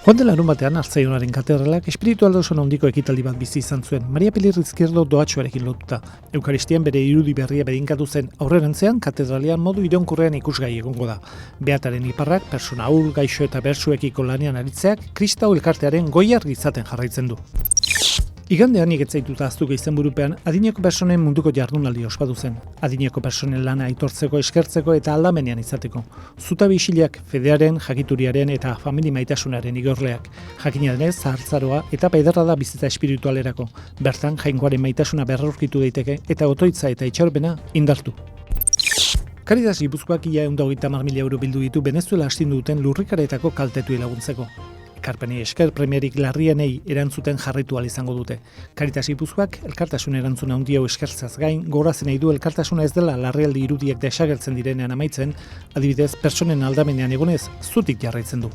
Joan den larunbatean Artzaionaren katedralak espiritualtasun handiko ekitaldi bat bizi izan zuen, Maria Pilar Izquierdo doatxoarekin lotuta. Eukaristian bere irudi berria bedinkatu zen aurrerantzean katedralean modu iraunkorrean ikusgai egongo da. Beataren iparrak, persona ahul, gaixo eta bertsuekiko lanean aritzeak, Kristau elkartearen goiargi izaten jarraitzen du. Igandean iketzaituta aztuko izenburupean adineko personen munduko jardunaldi ospatu zen. Adineko personen lana aitortzeko, eskertzeko eta aldamenean izateko. Zutabe isileak, fedearen, jakituriaren eta famili maitasunaren igorleak. Jakina denez, zahartzaroa eta paiderra da bizitza espiritualerako. Bertan, jainkoaren maitasuna berrorkitu daiteke eta otoitza eta itxaropena indartu. Caritas Gipuzkoak ia 130.000 euro bildu ditu Venezuela astindu duten lurrikaretako kaltetuei laguntzeko. Ekarpenei esker premierik larrienei erantzuten jarraitu ahal izango dute. Caritas Gipuzkoak elkartasun erantzuna handi hau eskertzeaz gain, gogorazi nahi du elkartasuna ez dela larrialdi irudiak desagertzen direnean amaitzen, adibidez, pertsonen aldamenean egonez zutik jarraitzen du.